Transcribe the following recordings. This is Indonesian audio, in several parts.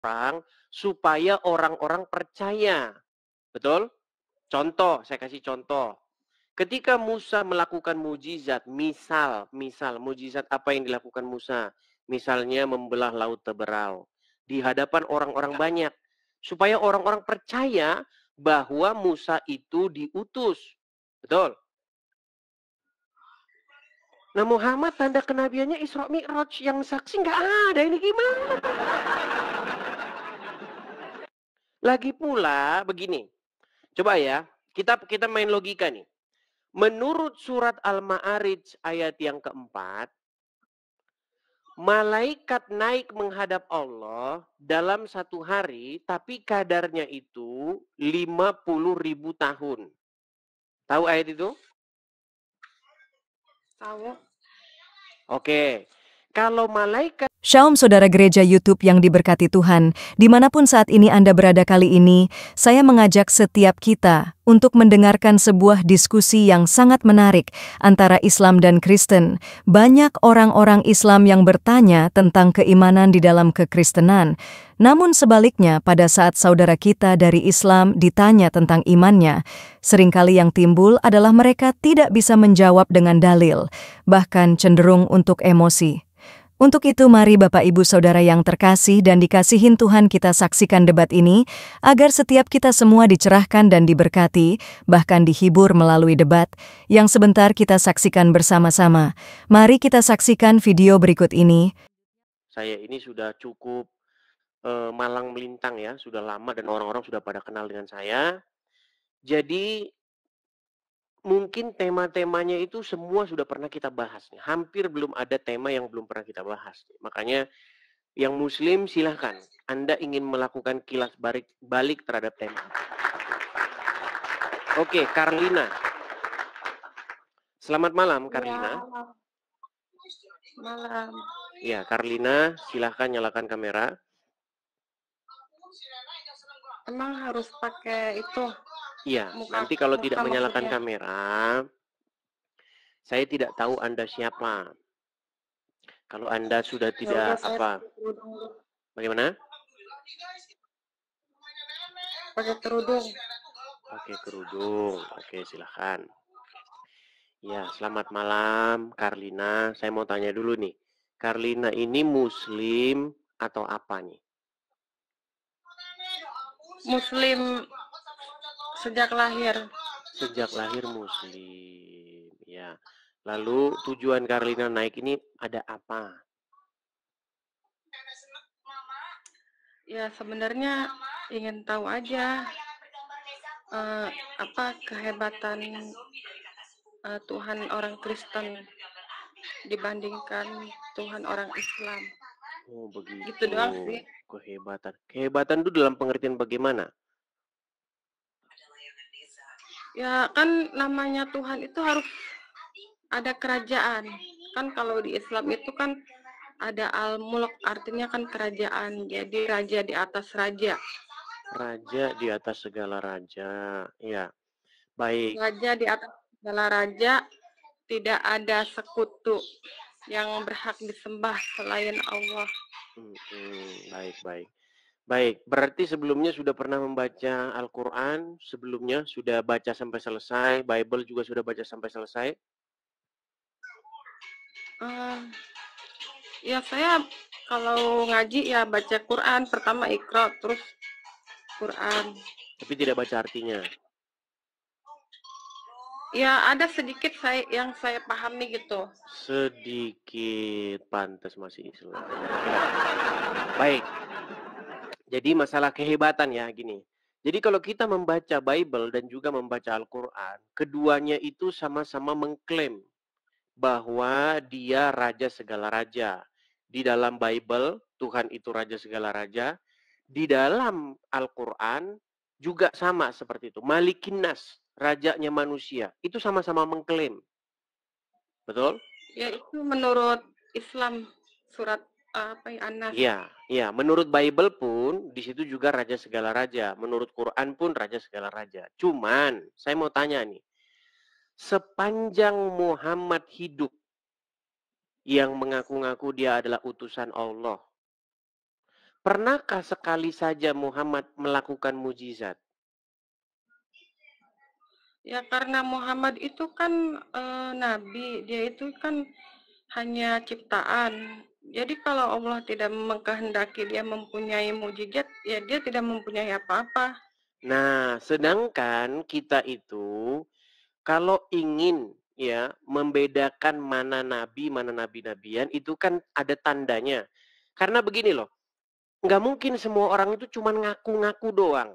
orang supaya orang-orang percaya. Betul? Contoh, saya kasih contoh. Ketika Musa melakukan mujizat, misal mujizat apa yang dilakukan Musa? Misalnya membelah laut Teberau di hadapan orang-orang banyak supaya orang-orang percaya bahwa Musa itu diutus. Betul? Nah, Muhammad tanda kenabiannya Isra Mi'raj, yang saksi nggak ada, ini gimana? Lagi pula begini. Coba ya, kita main logika nih. Menurut surat Al-Ma'arij ayat yang keempat, malaikat naik menghadap Allah dalam satu hari, tapi kadarnya itu 50.000 tahun. Tahu ayat itu? Tahu. Oke. Kalau malaikat... Shalom saudara gereja YouTube yang diberkati Tuhan, dimanapun saat ini Anda berada kali ini, saya mengajak setiap kita untuk mendengarkan sebuah diskusi yang sangat menarik antara Islam dan Kristen. Banyak orang-orang Islam yang bertanya tentang keimanan di dalam kekristenan. Namun sebaliknya, pada saat saudara kita dari Islam ditanya tentang imannya, seringkali yang timbul adalah mereka tidak bisa menjawab dengan dalil, bahkan cenderung untuk emosi. Untuk itu mari Bapak Ibu Saudara yang terkasih dan dikasihin Tuhan, kita saksikan debat ini agar setiap kita semua dicerahkan dan diberkati, bahkan dihibur melalui debat yang sebentar kita saksikan bersama-sama. Mari kita saksikan video berikut ini. Saya ini sudah cukup malang melintang ya, sudah lama dan orang-orang sudah pada kenal dengan saya. Jadi mungkin tema-temanya itu semua sudah pernah kita bahas. Hampir belum ada tema yang belum pernah kita bahas. Makanya yang Muslim silahkan. Anda ingin melakukan kilas balik terhadap tema. Oke, Carlina. Selamat malam, Carlina. Ya, malam. Ya, Carlina, silahkan nyalakan kamera. Emang harus pakai itu? Iya, nanti kalau tidak menyalakan kamera, saya tidak tahu Anda siapa. Kalau Anda sudah tidak apa? Bagaimana? Pakai kerudung. Pakai kerudung. Oke, silahkan. Ya, selamat malam, Carlina. Saya mau tanya dulu nih. Carlina ini Muslim atau apa nih? Muslim sejak lahir. Sejak lahir Muslim. Ya. Lalu tujuan Carlina naik ini ada apa? Ya sebenarnya ingin tahu aja apa kehebatan Tuhan orang Kristen dibandingkan Tuhan orang Islam. Oh begitu. Gitu doang sih. Kehebatan. Kehebatan itu dalam pengertian bagaimana? Ya kan namanya Tuhan itu harus ada kerajaan. Kan kalau di Islam itu kan ada al-mulk, artinya kan kerajaan. Jadi raja di atas raja. Raja di atas segala raja. Ya. Baik. Raja di atas segala raja, tidak ada sekutu yang berhak disembah selain Allah. Baik. Baik, berarti sebelumnya sudah pernah membaca Al-Quran, sebelumnya sudah baca sampai selesai, Bible juga sudah baca sampai selesai? Ya saya kalau ngaji ya baca Quran, pertama Iqra, terus Quran. Tapi tidak baca artinya? Ya ada sedikit yang saya pahami gitu. Sedikit, pantas masih Islam. Baik. Jadi masalah kehebatan ya gini. Jadi kalau kita membaca Bible dan juga membaca Al-Quran, keduanya itu sama-sama mengklaim bahwa dia raja segala raja. Di dalam Bible, Tuhan itu raja segala raja. Di dalam Al-Quran juga sama seperti itu. Malikin nas, rajanya manusia. Itu sama-sama mengklaim. Betul? Ya itu menurut Islam surat An-Nas. Iya. Menurut Bible pun di situ juga raja segala raja. Menurut Quran pun raja segala raja. Cuman saya mau tanya nih, sepanjang Muhammad hidup yang mengaku-ngaku dia adalah utusan Allah, Pernahkah sekali saja Muhammad melakukan mujizat? Ya karena Muhammad itu kan nabi, dia itu kan hanya ciptaan. Jadi kalau Allah tidak mengkehendaki dia mempunyai mujizat, ya dia tidak mempunyai apa-apa. Nah, sedangkan kita itu kalau ingin ya membedakan mana nabi-nabian itu kan ada tandanya. Karena begini loh, nggak mungkin semua orang itu cuma ngaku-ngaku doang.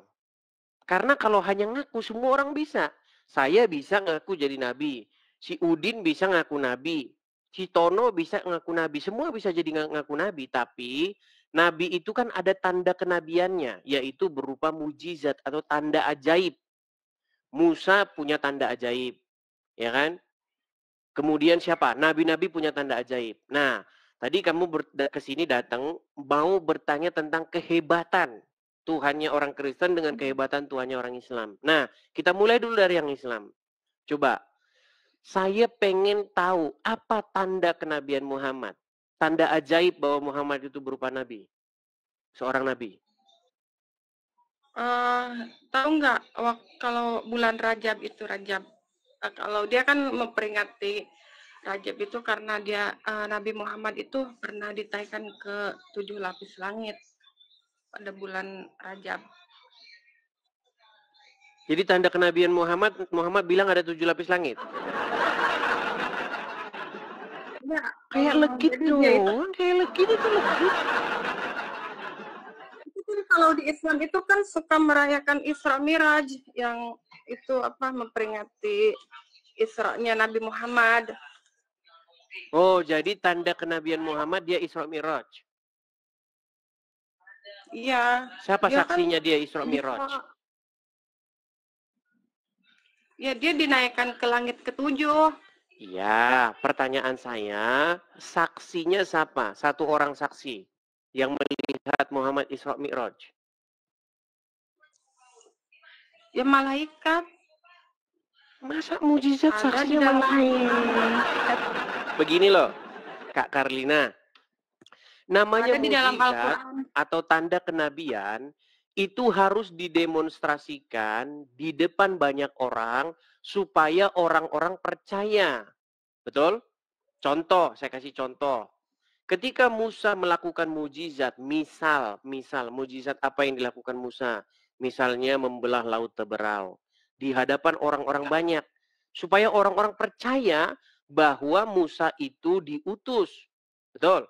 Karena kalau hanya ngaku semua orang bisa. Saya bisa ngaku jadi nabi. Si Udin bisa ngaku nabi. Si Tono bisa ngaku nabi. Semua bisa jadi ngaku nabi. Tapi nabi itu kan ada tanda kenabiannya. Yaitu berupa mujizat atau tanda ajaib. Musa punya tanda ajaib. Ya kan? Kemudian siapa? Nabi-nabi punya tanda ajaib. Nah, tadi kamu ke sini datang mau bertanya tentang kehebatan Tuhannya orang Kristen dengan kehebatan Tuhannya orang Islam. Nah, kita mulai dulu dari yang Islam. Coba, saya pengen tahu apa tanda kenabian Muhammad. Tanda ajaib bahwa Muhammad itu berupa nabi. Seorang nabi. Tahu nggak kalau bulan Rajab itu Rajab, kalau dia kan memperingati Rajab itu karena dia Nabi Muhammad itu pernah ditaikan ke 7 lapis langit pada bulan Rajab. Jadi tanda kenabian Muhammad bilang ada 7 lapis langit. Ya, Kayak legit doang, kayak legit itu legit. Kalau di Islam itu kan suka merayakan Isra Miraj yang itu apa memperingati Isra-nya Nabi Muhammad. Oh, jadi tanda kenabian Muhammad dia Isra Miraj. Iya. Siapa dia saksinya kan dia Isra Miraj? Ya dia dinaikkan ke langit ketujuh. Iya, pertanyaan saya, saksinya siapa? Satu orang saksi yang melihat Muhammad Isra Mi'raj. Ya malaikat. Masa mujizat saksinya malaikat? Begini loh, Kak Karlina. Namanya mujizat atau tanda kenabian itu harus didemonstrasikan di depan banyak orang supaya orang-orang percaya. Betul? Contoh, saya kasih contoh. Ketika Musa melakukan mujizat, misal mujizat apa yang dilakukan Musa? Misalnya membelah laut Teberau di hadapan orang-orang banyak supaya orang-orang percaya bahwa Musa itu diutus. Betul?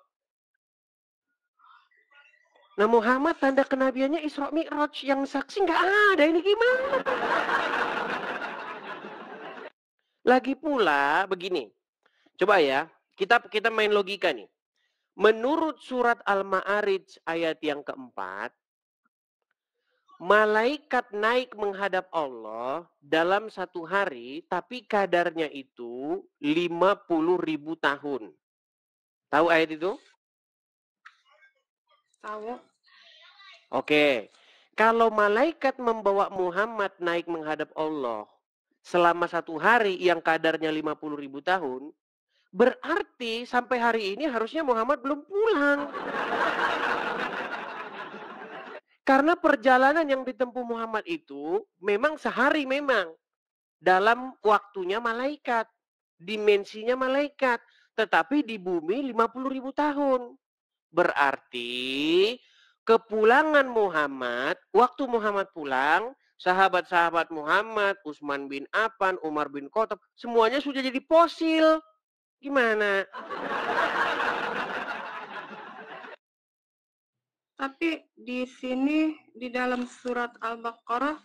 Nah, Muhammad tanda kenabiannya Isra Mi'raj, yang saksi nggak ada, ini gimana? Lagi pula begini. Coba ya, kita main logika nih. Menurut surat Al-Ma'arij ayat yang keempat, malaikat naik menghadap Allah dalam satu hari, tapi kadarnya itu 50.000 tahun. Tahu ayat itu? Tahu. Oke. Kalau malaikat membawa Muhammad naik menghadap Allah selama satu hari yang kadarnya 50.000 tahun, berarti sampai hari ini harusnya Muhammad belum pulang. Karena perjalanan yang ditempuh Muhammad itu memang sehari memang. Dalam waktunya malaikat. Dimensinya malaikat. Tetapi di bumi 50.000 tahun. Berarti kepulangan Muhammad, waktu Muhammad pulang, sahabat-sahabat Muhammad, Utsman bin Affan, Umar bin Khattab, semuanya sudah jadi fosil. Gimana? Tapi di sini di dalam surat Al-Baqarah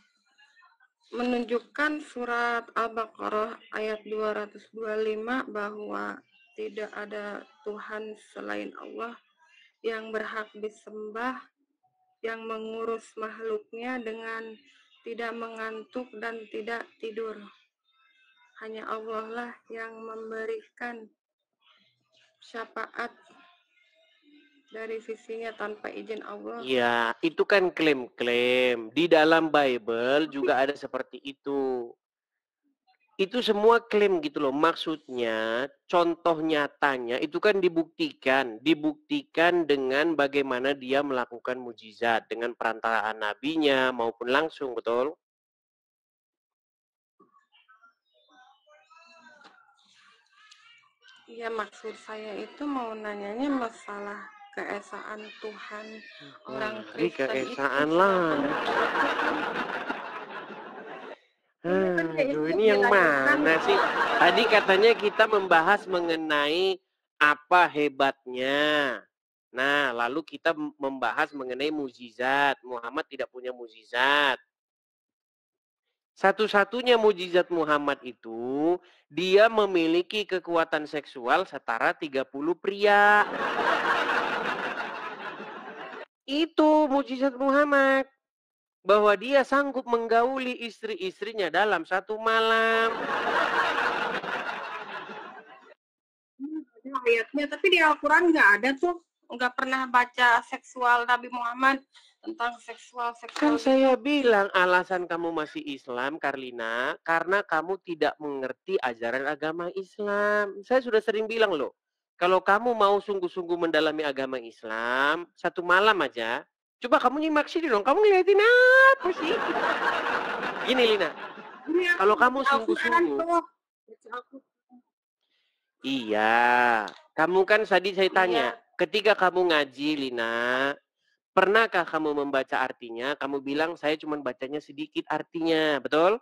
menunjukkan surat Al-Baqarah ayat 225 bahwa tidak ada Tuhan selain Allah yang berhak disembah, yang mengurus makhluknya dengan tidak mengantuk dan tidak tidur. Hanya Allah lah yang memberikan syafaat dari sisinya tanpa izin Allah. Ya, itu kan klaim-klaim. Di dalam Bible juga ada seperti itu. Itu semua klaim gitu loh. Maksudnya, contoh nyatanya itu kan dibuktikan. Dibuktikan dengan bagaimana dia melakukan mujizat. Dengan perantaraan nabinya maupun langsung, betul? Iya, maksud saya itu mau nanyanya masalah keesaan Tuhan orang Mari Kristen itu keesaan kenapa lagi. iya kan kayak Aduh, itu ini yang dilanjutkan mana sih? Tadi katanya kita membahas mengenai apa hebatnya. Nah, lalu kita membahas mengenai mujizat. Muhammad tidak punya mujizat. Satu-satunya mujizat Muhammad itu, dia memiliki kekuatan seksual setara 30 pria. Itu mujizat Muhammad. Bahwa dia sanggup menggauli istri-istrinya dalam satu malam. ada ayatnya, tapi di Al-Quran nggak ada tuh, nggak pernah baca seksual Nabi Muhammad tentang seksual Kan gitu. saya bilang alasan kamu masih Islam, Karlina, karena kamu tidak mengerti ajaran agama Islam. Saya sudah sering bilang loh, kalau kamu mau sungguh-sungguh mendalami agama Islam, satu malam aja, coba kamu nyimak sini dong, kamu ngeliatin apa sih? Gini Lina, Iya, kalau kamu baca Al-Quran sungguh-sungguh, tuh. Baca Al-Quran. iya, kamu kan tadi saya tanya, Iya, ketika kamu ngaji Lina, pernahkah kamu membaca artinya? Kamu bilang saya cuma bacanya sedikit artinya, betul?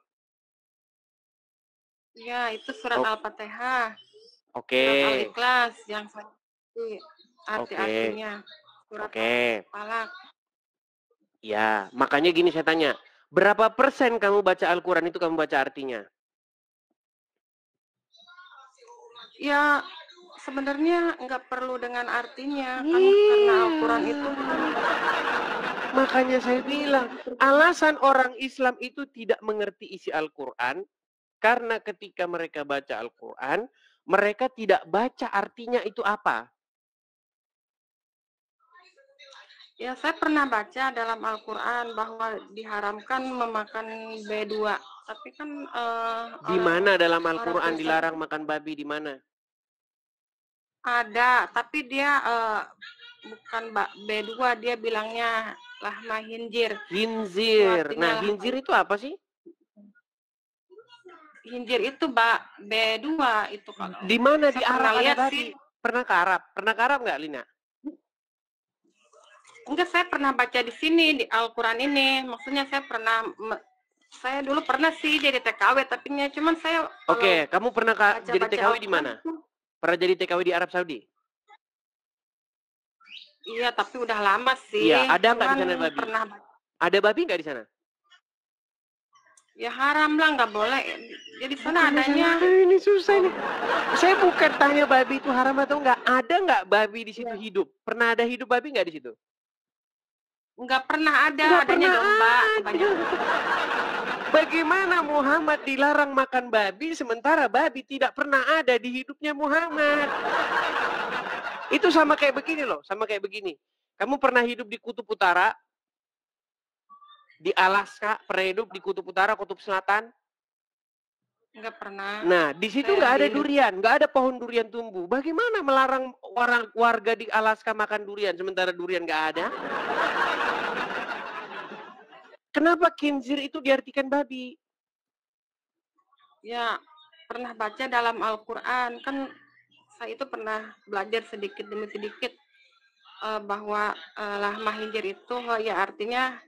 iya itu surat O- Al-Fatihah, Oke, surat Al-Ikhlas yang saya oke, arti-artinya, surat oke. Falak. Ya, makanya gini saya tanya, berapa persen kamu baca Al-Quran itu kamu baca artinya? Ya, sebenarnya nggak perlu dengan artinya, kan karena Al-Quran itu kan Makanya saya bilang, alasan orang Islam itu tidak mengerti isi Al-Quran, karena ketika mereka baca Al-Quran, mereka tidak baca artinya itu apa. ya saya pernah baca dalam Al-Quran bahwa diharamkan memakan B2, tapi kan Di mana dalam orang Al-Quran Kristen dilarang makan babi, di mana? ada, tapi dia bukan B2, dia bilangnya lahma hinjir. Itu Hinzir. artinya Nah, lahma hinzir itu apa sih? hinjir itu B2 itu kalau Di mana di saya pernah Arab ada lihat babi? sih. Pernah ke Arab? Pernah ke Arab nggak, Lina? Enggak, saya pernah baca di sini di Al-Quran ini. Maksudnya saya dulu pernah sih jadi TKW, tapi cuman saya Oke, kamu pernah jadi baca-baca TKW di Al-Quran mana? itu, Pernah jadi TKW di Arab Saudi? iya, tapi udah lama sih. Iya, ada nggak di Cuman sana babi? pernah, Ada babi nggak di sana? ya haram lah, nggak boleh. Jadi sana adanya Ini susah nih. Saya bukan tanya babi itu haram atau nggak. Ada nggak babi di situ hidup? Pernah ada hidup babi nggak di situ? nggak pernah ada, Nggak adanya pernah domba ada. kebanyakan. Bagaimana Muhammad dilarang makan babi sementara babi tidak pernah ada di hidupnya Muhammad? Itu sama kayak begini loh, sama kayak begini. Kamu pernah hidup di Kutub Utara? Di Alaska, pernah hidup di Kutub Utara, Kutub Selatan? Nggak pernah. Nah, di situ Saya nggak ada di- durian, nggak ada pohon durian tumbuh. Bagaimana melarang orang warga di Alaska makan durian sementara durian nggak ada? Kenapa khinzir itu diartikan babi? Ya, pernah baca dalam Al-Quran. Kan saya itu pernah belajar sedikit demi sedikit bahwa lahma hinjir itu ya artinya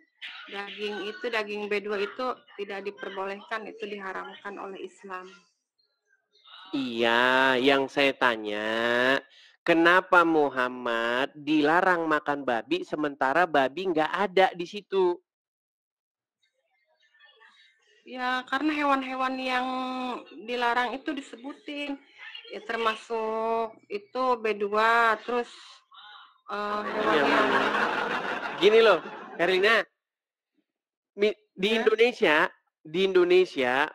daging B2 itu tidak diperbolehkan, itu diharamkan oleh Islam. Iya, yang saya tanya, kenapa Muhammad dilarang makan babi sementara babi nggak ada di situ? Ya, karena hewan-hewan yang dilarang itu disebutin, ya termasuk itu B2, terus hewan Yang yang gini loh, Karina, di ya, Indonesia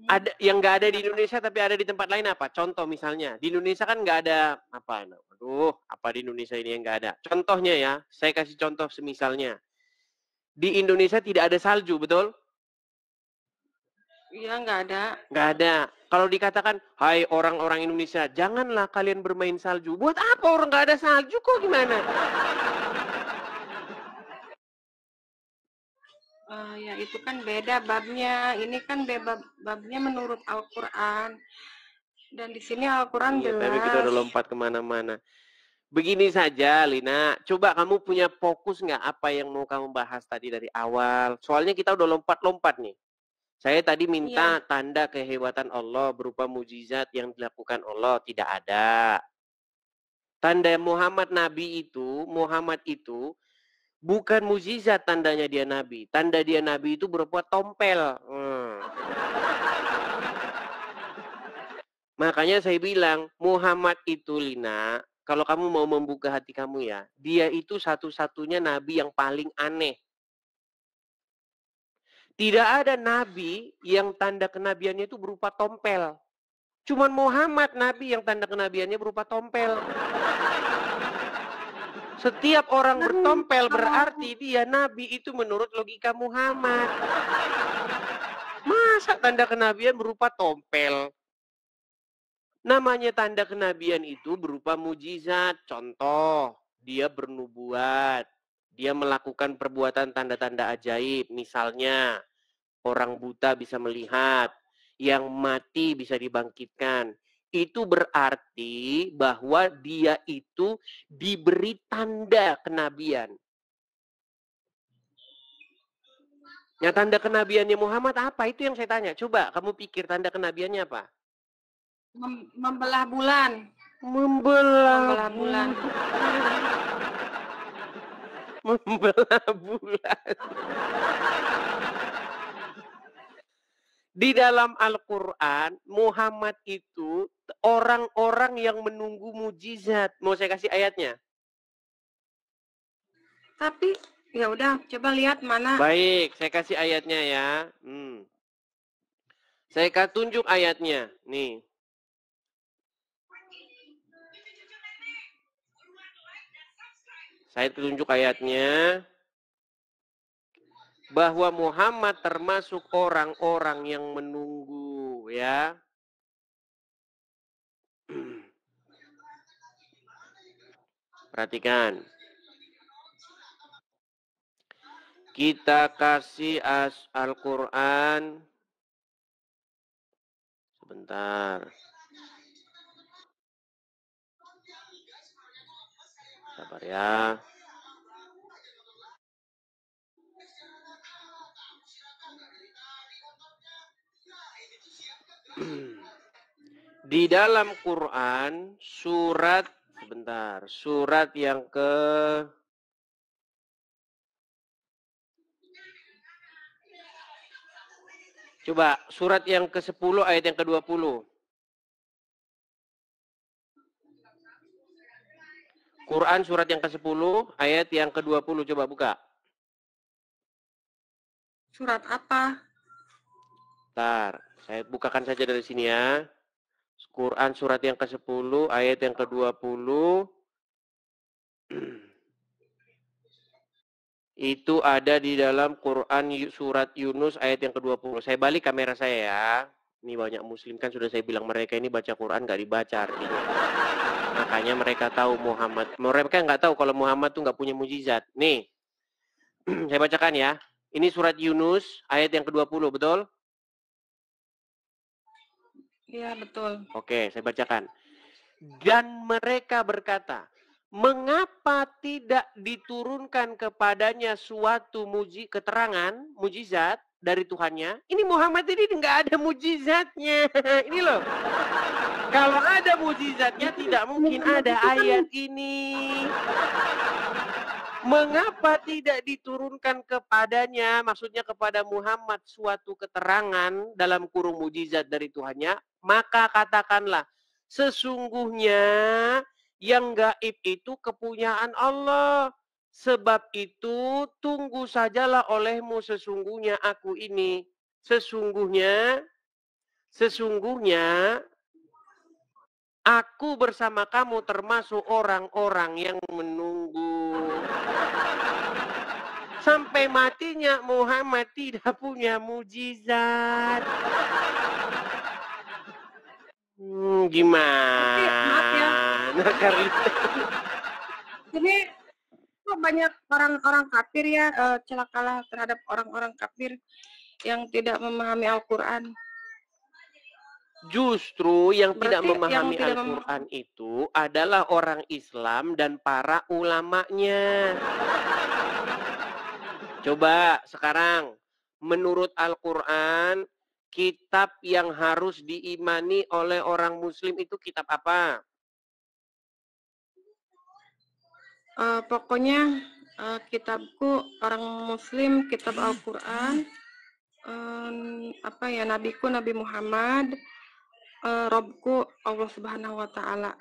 ada yang nggak ada di Indonesia tapi ada di tempat lain apa? Contoh misalnya di Indonesia kan nggak ada apa? Aduh, apa di Indonesia ini yang nggak ada? Contohnya ya, saya kasih contoh semisalnya di Indonesia tidak ada salju, betul? Iya, nggak ada. Nggak ada. Kalau dikatakan, hai orang-orang Indonesia, janganlah kalian bermain salju. Buat apa orang nggak ada salju kok gimana? Ya itu kan beda babnya. Ini kan babnya menurut Al-Quran. Dan di sini Al-Quran Iya, jelas. tapi kita udah lompat kemana-mana. Begini saja, Lina. Coba kamu punya fokus nggak apa yang mau kamu bahas tadi dari awal? Soalnya kita udah lompat-lompat nih. Saya tadi minta tanda kehebatan Allah berupa mujizat yang dilakukan Allah. Tidak ada. Tanda Muhammad itu bukan mujizat tandanya dia Nabi. Tanda dia Nabi itu berupa tompel. Makanya saya bilang, Muhammad itu, Lina, kalau kamu mau membuka hati kamu ya, dia itu satu-satunya Nabi yang paling aneh. Tidak ada Nabi yang tanda kenabiannya itu berupa tompel. Cuman Muhammad Nabi yang tanda kenabiannya berupa tompel. Setiap orang bertompel berarti dia Nabi itu menurut logika Muhammad. Masa tanda kenabian berupa tompel? Namanya tanda kenabian itu berupa mujizat. Contoh, dia bernubuat. Dia melakukan perbuatan tanda-tanda ajaib. Misalnya, orang buta bisa melihat, yang mati bisa dibangkitkan. Itu berarti bahwa dia itu diberi tanda kenabian. Nah, tanda kenabiannya Muhammad apa? Itu yang saya tanya. Coba kamu pikir tanda kenabiannya apa? Membelah bulan. Membelah bulan. Membelah bulan. Di dalam Al-Quran, Muhammad itu orang-orang yang menunggu mujizat. Mau saya kasih ayatnya? Tapi ya udah, coba lihat mana. Baik, saya kasih ayatnya ya. Saya tunjuk ayatnya. Nih. Saya tunjuk ayatnya. Bahwa Muhammad termasuk orang-orang yang menunggu, ya. Perhatikan. Kita kasih Al-Quran. Sebentar. Sabar ya. Di dalam Quran surat yang Coba surat yang ke-10 ayat yang ke-20. Quran surat yang ke-10 ayat yang ke-20, coba buka. Surat apa? Bentar, saya bukakan saja dari sini ya. Quran surat yang ke-10 ayat yang ke-20. Itu ada di dalam Quran surat Yunus ayat yang ke-20. Saya balik kamera saya ya. Ini banyak muslim kan sudah saya bilang mereka ini baca Quran nggak dibaca artinya. Makanya mereka tahu Muhammad. Mereka nggak tahu kalau Muhammad tuh nggak punya mujizat. Nih, saya bacakan ya. Ini surat Yunus ayat yang ke-20, betul? Iya, betul. Oke, saya bacakan. Dan mereka berkata, mengapa tidak diturunkan kepadanya suatu keterangan, mujizat dari Tuhannya? Ini Muhammad ini nggak ada mujizatnya. Ini loh. Kalau ada mujizatnya tidak mungkin ada ayat ini. Mengapa tidak diturunkan kepadanya, maksudnya kepada Muhammad suatu keterangan dalam kurung mujizat dari Tuhannya? Maka katakanlah, sesungguhnya yang gaib itu kepunyaan Allah. Sebab itu tunggu sajalah olehmu sesungguhnya aku ini. Sesungguhnya aku bersama kamu termasuk orang-orang yang menunggu. Sampai sampai matinya Muhammad tidak punya mujizat. Tapi maaf ya, Gimana Karlina? ini kok banyak orang-orang kafir ya, celakalah terhadap orang-orang kafir yang tidak memahami Al-Quran. Justru yang tidak Berarti yang memahami tidak Al-Quran itu adalah orang Islam dan para ulamanya. Coba sekarang, menurut Al-Quran, kitab yang harus diimani oleh orang Muslim itu kitab apa? Pokoknya kitabku orang Muslim, kitab Al-Quran, apa ya, nabiku Nabi Muhammad, Robku Allah Subhanahu Wa Taala.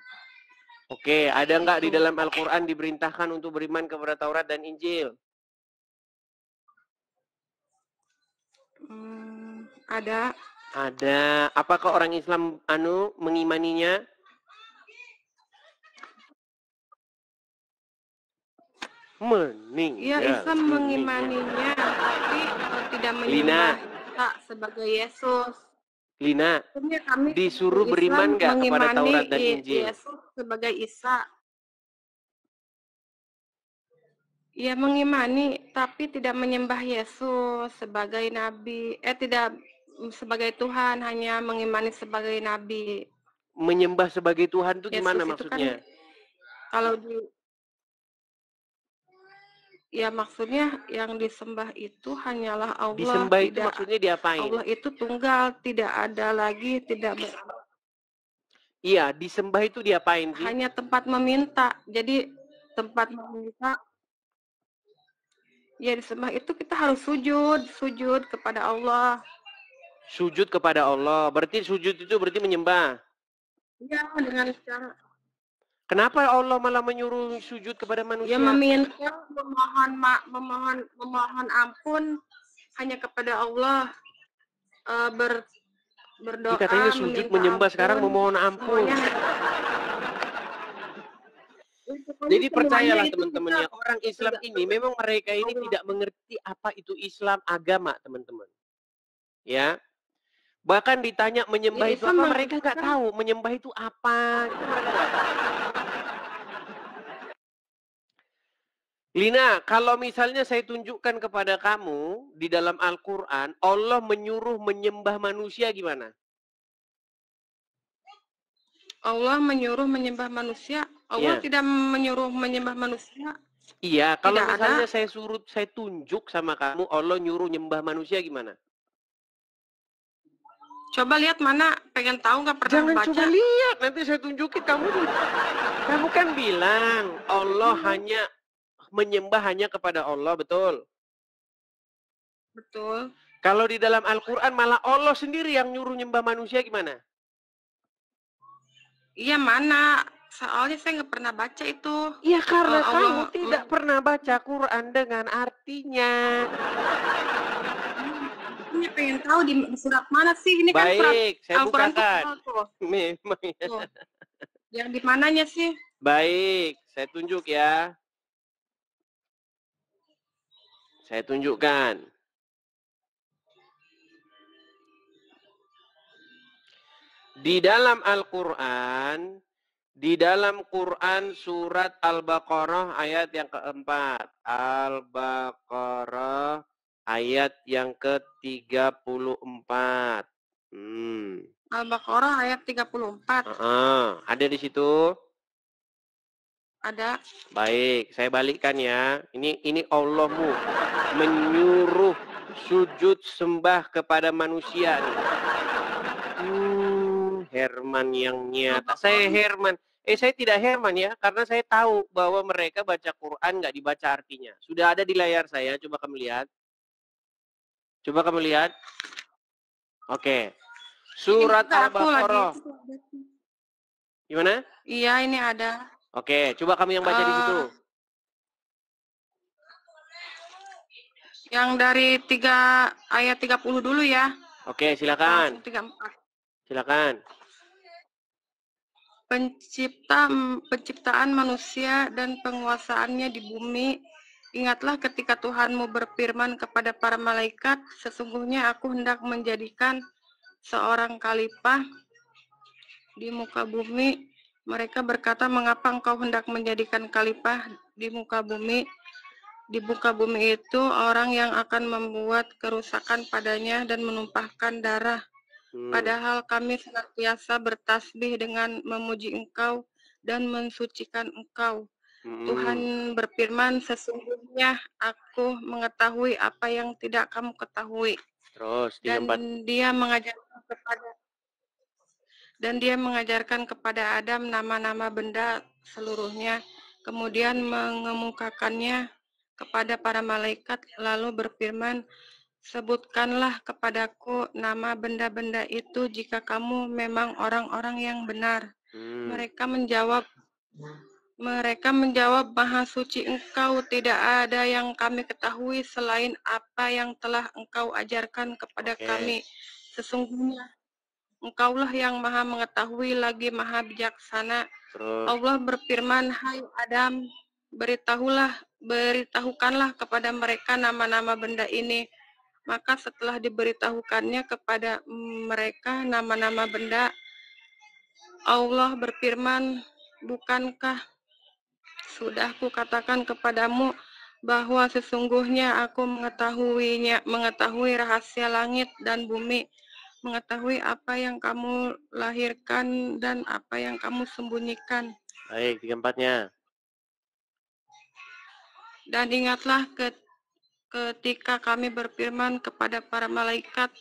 Oke, ada nggak di Itu. dalam Al-Quran diperintahkan untuk beriman kepada Taurat dan Injil? Ada. Ada. Apakah orang Islam mengimaninya? Ya, Islam mengimaninya, tapi tidak menyembah Isa sebagai Yesus. Lina, Kami disuruh Islam beriman nggak kepada Taurat dan Injil? Yesus sebagai Isa. Ya, mengimani, tapi tidak menyembah Yesus sebagai Nabi. Tidak sebagai Tuhan, hanya mengimani sebagai Nabi. Menyembah sebagai Tuhan itu gimana Yesus maksudnya? Itu kan, kalau ya maksudnya yang disembah itu hanyalah Allah. Disembah itu maksudnya diapain? Allah itu tunggal, tidak ada lagi, tidak Iya, disembah itu diapain sih? Hanya tempat meminta. Jadi tempat meminta. Ya, disembah itu kita harus sujud kepada Allah. Sujud kepada Allah. Berarti sujud itu berarti menyembah. Ya, dengan cara. Kenapa Allah malah menyuruh sujud kepada manusia? Ya, meminta, memohon ampun hanya kepada Allah. Berdoa. Katanya sujud menyembah, sekarang memohon ampun. Jadi percayalah teman-teman ya, orang Islam ini memang mereka ini tidak mengerti apa itu Islam, agama teman-teman. Ya, bahkan ditanya menyembah itu apa, mereka nggak tahu menyembah itu apa. Lina, kalau misalnya saya tunjukkan kepada kamu di dalam Al-Quran, Allah menyuruh menyembah manusia gimana? Allah menyuruh menyembah manusia. Allah tidak menyuruh menyembah manusia. Iya, kalau misalnya saya tunjuk sama kamu, Allah nyuruh nyembah manusia gimana? Coba lihat mana, pengen tahu nggak pernah Jangan baca? coba lihat, nanti saya tunjukin kamu. Kamu kan bilang Allah hanya menyembah hanya kepada Allah, betul? Betul. Kalau di dalam Al-Quran malah Allah sendiri yang nyuruh nyembah manusia gimana? Iya, mana? Soalnya saya nggak pernah baca itu. Iya, karena kamu tidak pernah baca Quran dengan artinya. Ini pengen tahu di surat mana sih? Ini kan surat saya bukakan. Memang ya. Yang di mananya sih? Baik, saya tunjuk ya. Saya tunjukkan. Di dalam Al-Quran, di dalam Quran surat Al-Baqarah ayat yang keempat. Al-Baqarah ayat yang ke-34. Al-Baqarah ayat 34. Ada di situ? Ada. Baik, saya balikkan ya. Ini Allahmu menyuruh sujud sembah kepada manusia nih. Herman yang nyata. Saya Herman. Saya tidak Herman ya, karena saya tahu bahwa mereka baca Quran nggak dibaca artinya. Sudah ada di layar saya, coba kamu lihat. Coba kamu lihat. Oke. Surat Al-Baqarah. Gimana? Iya, ini ada. Oke, coba kamu yang baca di situ. Yang dari ayat 30 dulu ya. Oke, silakan. 34. Silakan. Penciptaan manusia dan penguasaannya di bumi Ingatlah ketika Tuhanmu berfirman kepada para malaikat, sesungguhnya aku hendak menjadikan seorang khalifah di muka bumi. Mereka berkata, mengapa engkau hendak menjadikan khalifah di muka bumi? Di muka bumi itu orang yang akan membuat kerusakan padanya dan menumpahkan darah. Padahal kami senantiasa bertasbih dengan memuji Engkau dan mensucikan Engkau. Tuhan berfirman, sesungguhnya aku mengetahui apa yang tidak kamu ketahui. Terus Dan 34. dia mengajarkan kepada Adam nama-nama benda seluruhnya, kemudian mengemukakannya kepada para malaikat, lalu berfirman, sebutkanlah kepadaku nama benda-benda itu jika kamu memang orang-orang yang benar. Mereka menjawab, Maha Suci Engkau, tidak ada yang kami ketahui selain apa yang telah Engkau ajarkan kepada kami. Sesungguhnya Engkaulah yang Maha Mengetahui lagi Maha Bijaksana. Allah berfirman, hai Adam, beritahukanlah kepada mereka nama-nama benda ini. Maka setelah diberitahukannya kepada mereka nama-nama benda, Allah berfirman, bukankah sudah kukatakan kepadamu bahwa sesungguhnya aku mengetahui rahasia langit dan bumi, mengetahui apa yang kamu lahirkan dan apa yang kamu sembunyikan. Baik, 34-nya. Dan ingatlah ketika kami berfirman kepada para malaikat,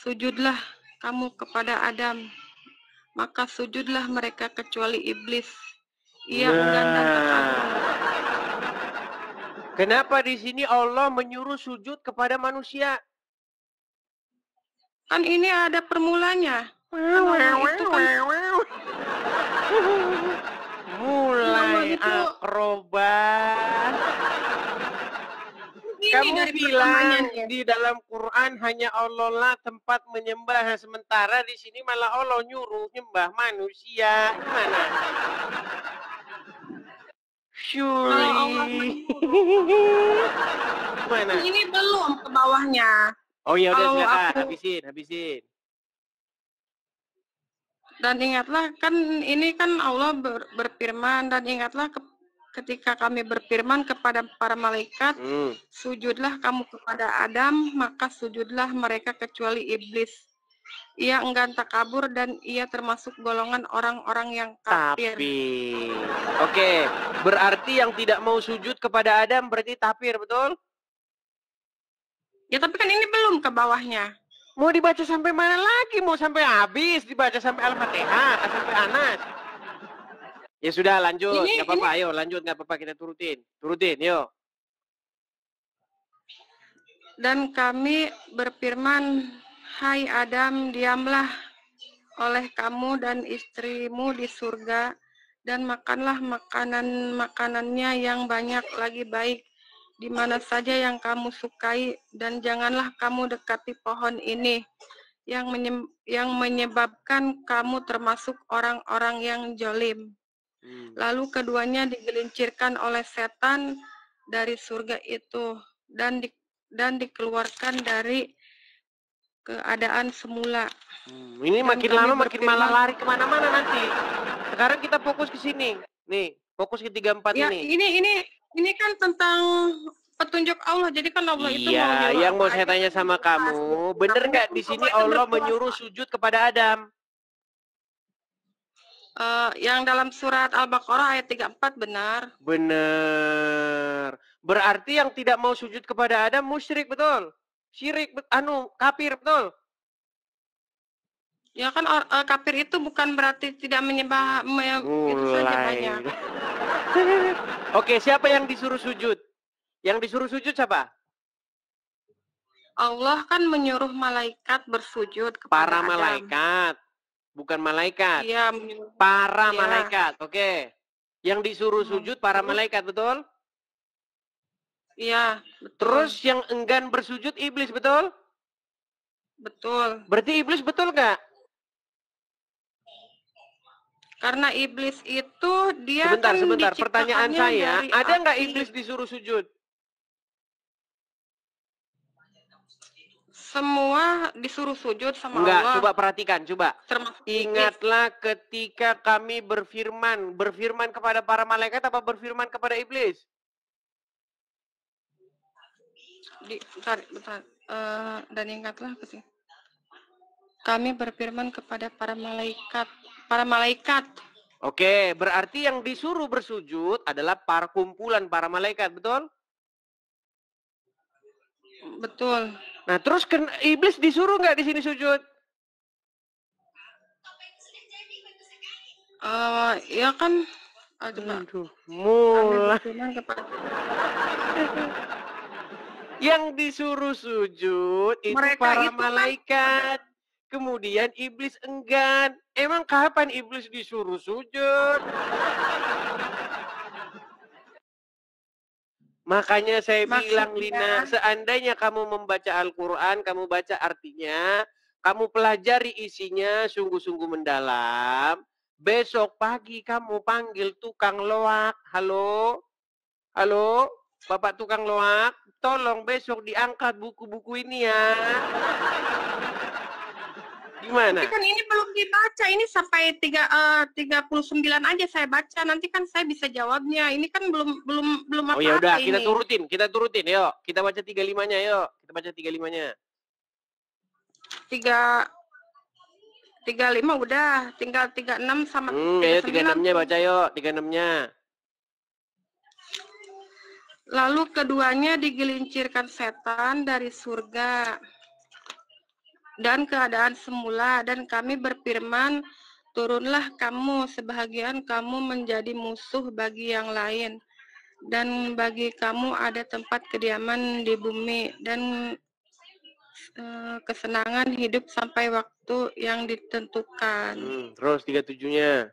sujudlah kamu kepada Adam. Maka sujudlah mereka kecuali iblis. Ia enggan dan takabur. Kenapa di sini Allah menyuruh sujud kepada manusia? Kan ini ada permulanya. Mulai akrobat. Kamu bilang di dalam Quran hanya Allah lah tempat menyembah, sementara di sini malah Allah nyuruh nyembah manusia. Gimana? Surely. Mana? Ini belum ke bawahnya. Oh ya udah silakan, habisin. Dan ingatlah, kan ini kan Allah berfirman, dan ingatlah ketika kami berfirman kepada para malaikat, sujudlah kamu kepada Adam, maka sujudlah mereka kecuali iblis. Ia enggan takabur dan ia termasuk golongan orang-orang yang kafir. Oke, berarti yang tidak mau sujud kepada Adam berarti kafir, betul? Ya tapi kan ini belum ke bawahnya. Mau dibaca sampai mana lagi? Mau sampai habis dibaca sampai Al-Fatihah, sampai Anas. Ya sudah, lanjut. Nggak apa-apa, ayo lanjut, nggak apa-apa, kita turutin, yuk. Dan kami berfirman, hai Adam, diamlah oleh kamu dan istrimu di surga, dan makanlah makanannya yang banyak lagi baik, di mana saja yang kamu sukai, dan janganlah kamu dekati pohon ini, yang menyebabkan kamu termasuk orang-orang yang zalim. Lalu keduanya digelincirkan oleh setan dari surga itu dan dikeluarkan dari keadaan semula. Ini makin lama makin malah lari kemana-mana nanti. Sekarang kita fokus ke sini. Nih, fokus ke 34 ya, ini. Ini kan tentang petunjuk Allah. Jadi kan Allah itu mau nyuruh. Yang mau saya tanya sama kamu, bener nggak di sini Allah menyuruh sujud kepada Adam? Yang dalam surat Al-Baqarah ayat 34 benar. Benar. Berarti yang tidak mau sujud kepada Adam musyrik, betul? Syirik, kafir, betul? Ya kan kafir itu bukan berarti tidak menyembah, itu saja banyak. Oke, siapa yang disuruh sujud? Yang disuruh sujud siapa? Allah kan menyuruh malaikat bersujud kepada para Adam. Malaikat. Bukan malaikat. Iya, para malaikat. Oke. Yang disuruh sujud para malaikat, betul? Iya, betul. Terus yang enggan bersujud iblis, betul? Betul. Berarti iblis betul nggak? Karena iblis itu dia sebentar. kan Pertanyaan saya, ada nggak iblis disuruh sujud? Semua disuruh sujud sama Enggak, Allah, coba perhatikan, coba. termasuk iblis. Ingatlah ketika kami berfirman. Berfirman kepada para malaikat apa berfirman kepada iblis? Bentar. Dan ingatlah kami berfirman kepada para malaikat. Oke, berarti yang disuruh bersujud adalah para kumpulan para malaikat, betul? Betul. Nah, terus iblis disuruh nggak di sini sujud? Ya kan. Aduh, mulai. Yang disuruh sujud itu Mereka para itu malaikat. Kemudian iblis enggan. Emang kapan iblis disuruh sujud? Makanya saya bilang, Lina, seandainya kamu membaca Al-Quran, kamu baca artinya, kamu pelajari isinya sungguh-sungguh mendalam, besok pagi kamu panggil tukang loak. Halo? Halo? Bapak tukang loak, tolong besok diangkat buku-buku ini ya. Gimana? Tapi kan ini belum dibaca, ini sampai 39 aja saya baca. Nanti kan saya bisa jawabnya. Ini kan belum apa-apa. Oh ya udah, kita turutin, yuk. Kita baca 35-nya, yuk. Kita baca 35-nya. 35 udah, tinggal 36 sama 39. Ayo 36-nya baca yuk, 36-nya. Lalu keduanya digelincirkan setan dari surga dan keadaan semula, dan kami berfirman, turunlah kamu, sebahagian kamu menjadi musuh bagi yang lain, dan bagi kamu ada tempat kediaman di bumi, dan kesenangan hidup sampai waktu yang ditentukan. Terus 37-nya.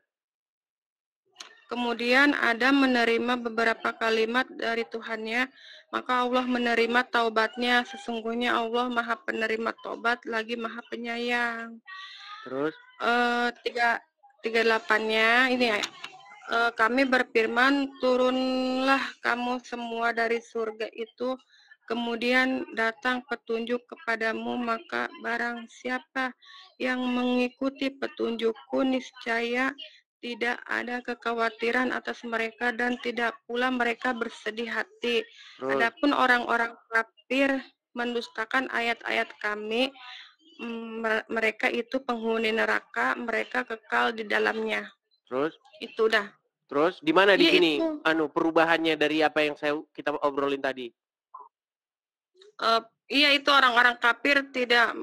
Kemudian Adam menerima beberapa kalimat dari Tuhannya, maka Allah menerima taubatnya. Sesungguhnya Allah Maha Penerima Taubat lagi Maha Penyayang. Terus 38-nya ini ya. Kami berfirman, turunlah kamu semua dari surga itu, kemudian datang petunjuk kepadamu, maka barang siapa yang mengikuti petunjukku, niscaya tidak ada kekhawatiran atas mereka dan tidak pula mereka bersedih hati. Adapun orang-orang kafir mendustakan ayat-ayat kami, mereka itu penghuni neraka, mereka kekal di dalamnya. Terus? Itu dah. Terus di mana di sini itu. perubahannya dari apa yang kita obrolin tadi? Iya, itu orang-orang kafir tidak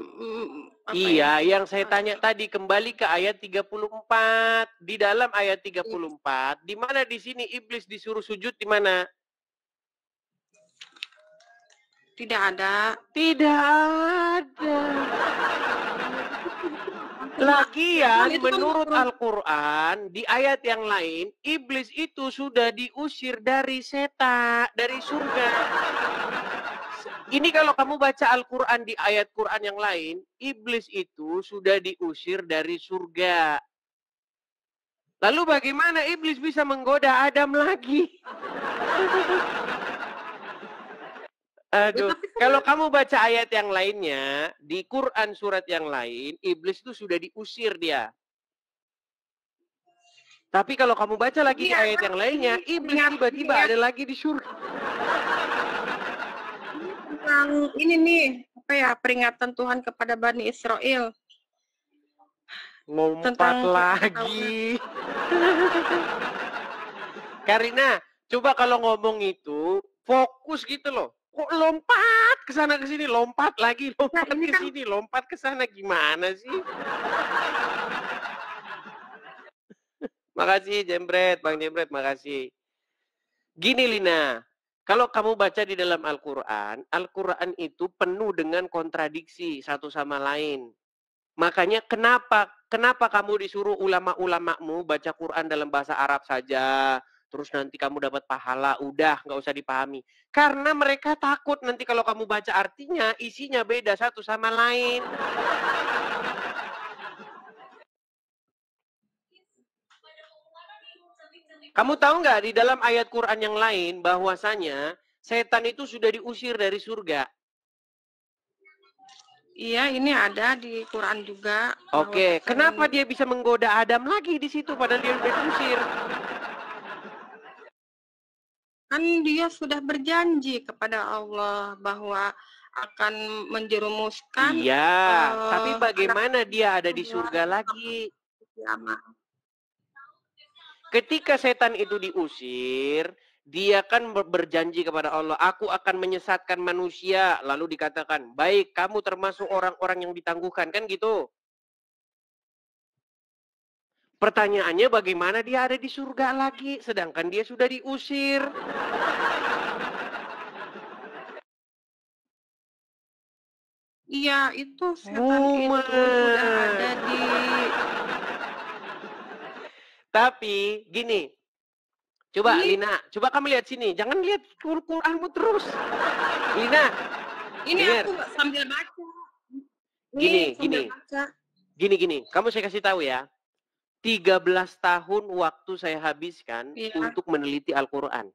iya, yang saya tanya tadi, kembali ke ayat 34. Di dalam ayat 34, di mana di sini iblis disuruh sujud di mana? Tidak ada. Tidak ada. Lagian menurut Al-Quran, di ayat yang lain, iblis itu sudah diusir dari dari surga. Ini kalau kamu baca Al-Quran di ayat Quran yang lain, iblis itu sudah diusir dari surga. Lalu bagaimana iblis bisa menggoda Adam lagi? Aduh, kalau kamu baca ayat yang lainnya, di Quran surat yang lain, iblis itu sudah diusir dia. Tapi kalau kamu baca lagi di ayat yang lainnya, iblis tiba-tiba ada lagi di surga. Ini nih, apa ya, peringatan Tuhan kepada Bani Israel. Lompat lagi. Karina, coba kalau ngomong itu, fokus gitu loh. Kok lompat ke sana ke sini, lompat lagi, lompat ke sini, lompat ke sana, gimana sih? Makasih Jembret, Bang Jembret, makasih. Gini Lina, kalau kamu baca di dalam Al-Quran, Al-Quran itu penuh dengan kontradiksi satu sama lain. Makanya kenapa kamu disuruh ulama-ulamamu baca Quran dalam bahasa Arab saja, terus nanti kamu dapat pahala, udah nggak usah dipahami. Karena mereka takut nanti kalau kamu baca artinya, isinya beda satu sama lain. Kamu tahu nggak di dalam ayat Quran yang lain bahwasanya setan itu sudah diusir dari surga? Iya, ini ada di Quran juga bahwa Oke, kenapa setan dia bisa menggoda Adam lagi di situ padahal dia udah diusir? kan dia sudah berjanji kepada Allah bahwa akan menjerumuskan Iya, tapi anak bagaimana dia ada di perempuan surga sampai lagi? kiamat. Ketika setan itu diusir, dia kan berjanji kepada Allah, aku akan menyesatkan manusia. Lalu dikatakan, baik, kamu termasuk orang-orang yang ditangguhkan. Kan gitu. Pertanyaannya bagaimana dia ada di surga lagi, sedangkan dia sudah diusir. Iya, itu setan itu sudah ada di Tapi gini, coba ini Lina, coba kamu lihat sini, jangan lihat Quranmu terus. Lina, ini dengar. aku sambil baca. Gini, Sambil gini. baca. Gini, kamu saya kasih tahu ya. 13 tahun waktu saya habiskan Iya. untuk meneliti Al-Quran.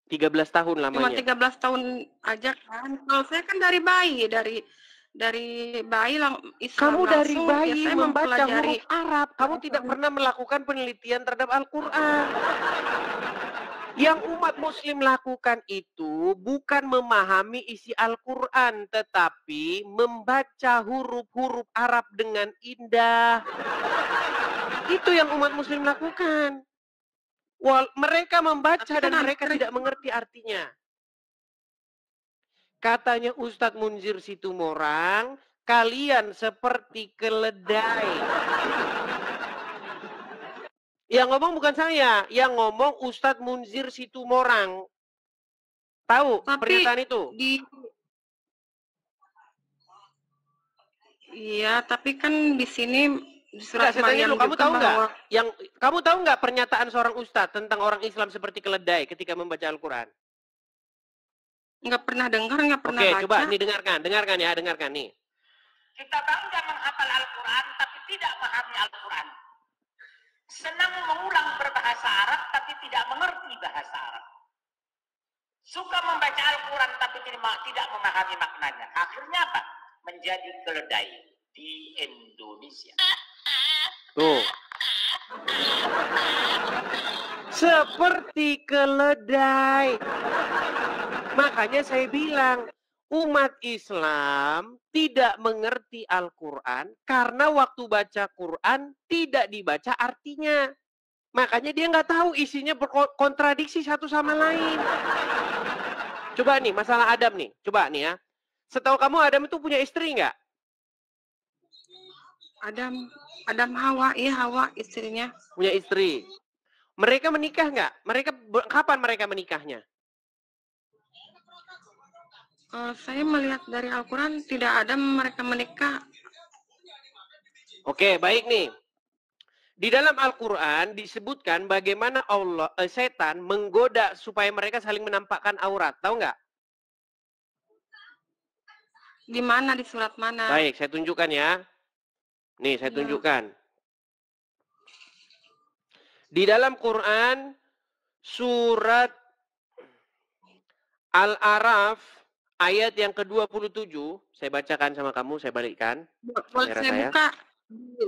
13 tahun Cuma lamanya. 13 tahun aja kan. Kalau saya kan dari bayi, dari bayi Islam Kamu dari langsung, ya bayi saya membaca mempelajari huruf Arab. Kamu tidak pernah melakukan penelitian terhadap Al-Quran. Yang umat muslim lakukan itu bukan memahami isi Al-Quran, tetapi membaca huruf-huruf Arab dengan indah. Itu yang umat muslim lakukan. Mereka membaca dan mereka tidak mengerti artinya. Katanya Ustadz Munzir Situmorang, kalian seperti keledai. Yang ngomong bukan saya, yang ngomong Ustadz Munzir Situmorang. Tahu pernyataan itu? Iya, tapi kan di sini di surat Maryam kamu tahu nggak? Kamu tahu nggak pernyataan seorang ustadz tentang orang Islam seperti keledai ketika membaca Al-Quran? Nggak pernah dengar, nggak pernah baca. Oke, coba nih dengarkan ya, dengarkan nih. Kita bangga menghafal Al-Quran tapi tidak memahami Al-Quran. Senang mengulang berbahasa Arab tapi tidak mengerti bahasa Arab. Suka membaca Al-Quran tapi tidak memahami maknanya. Akhirnya apa? Menjadi keledai di Indonesia. Tuh. Seperti keledai. Makanya saya bilang, umat Islam tidak mengerti Al-Quran karena waktu baca Quran tidak dibaca artinya. Makanya dia nggak tahu isinya berkontradiksi satu sama lain. Coba nih, masalah Adam nih. Coba nih ya. Setahu kamu Adam itu punya istri nggak? Adam Hawa, iya Hawa istrinya. Punya istri. Mereka menikah nggak? Kapan mereka menikahnya? Saya melihat dari Al-Quran tidak ada mereka menikah. Oke, baik nih. Di dalam Al-Quran disebutkan bagaimana setan menggoda supaya mereka saling menampakkan aurat. Tahu nggak? Di mana, di surat mana? Baik, saya tunjukkan ya. Nih, saya tunjukkan. Di dalam Quran, surat Al-Araf, ayat yang ke-27, saya bacakan sama kamu, saya balikkan. Boleh saya buka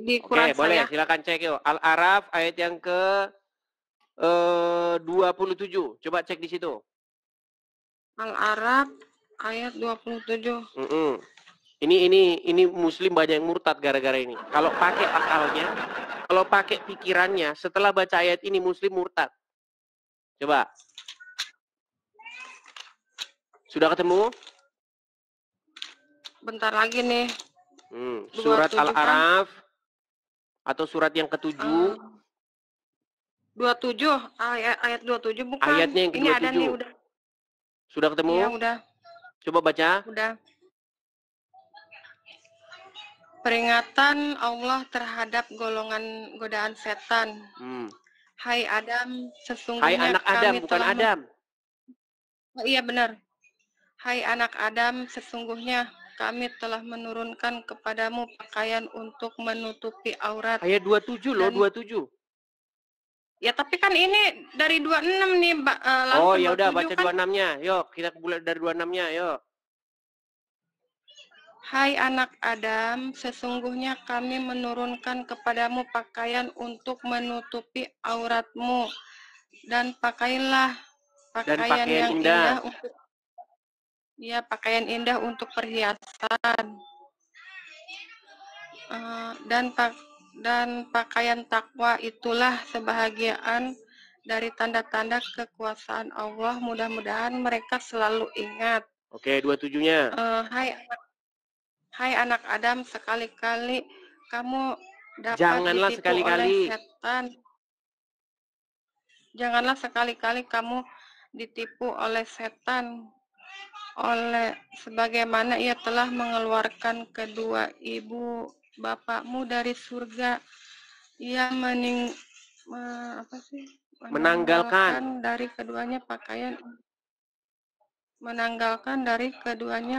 di Quran. Oke, boleh, silakan cek yuk. Al-Araf, ayat yang ke-27. Coba cek di situ. Al-Araf, ayat 27. Ini muslim banyak yang murtad gara-gara ini. Kalau pakai akalnya, kalau pakai pikirannya, setelah baca ayat ini muslim murtad. Coba. Sudah ketemu? Bentar lagi nih. Surat Al-Araf atau surat yang ke-7. 27, ayat 27 bukan. Ayatnya yang ke-27. Ini ada nih udah. Sudah ketemu? Iya, udah. Coba baca. Udah. Peringatan Allah terhadap golongan godaan setan. Hai Adam, sesungguhnya Hai anak Adam, bukan Adam. Oh iya benar. Hai anak Adam, sesungguhnya kami telah menurunkan kepadamu pakaian untuk menutupi aurat. Ayat 27 loh, 27. Ya tapi kan ini dari 26 nih, oh ya udah baca 26-nya. Yuk, kita mulai dari 26-nya, yuk. Hai anak Adam, sesungguhnya kami menurunkan kepadamu pakaian untuk menutupi auratmu, dan pakailah Dan pakaian pakaian yang indah. indah untuk pakaian indah untuk perhiasan. Dan pakaian takwa itulah sebahagian dari tanda-tanda kekuasaan Allah. Mudah-mudahan mereka selalu ingat. Oke, 27-nya. Hai anak Adam, sekali-kali kamu dapat Janganlah ditipu sekali-kali. oleh setan. Janganlah sekali-kali kamu ditipu oleh setan, sebagaimana ia telah mengeluarkan kedua ibu bapakmu dari surga. Ia menanggalkan dari keduanya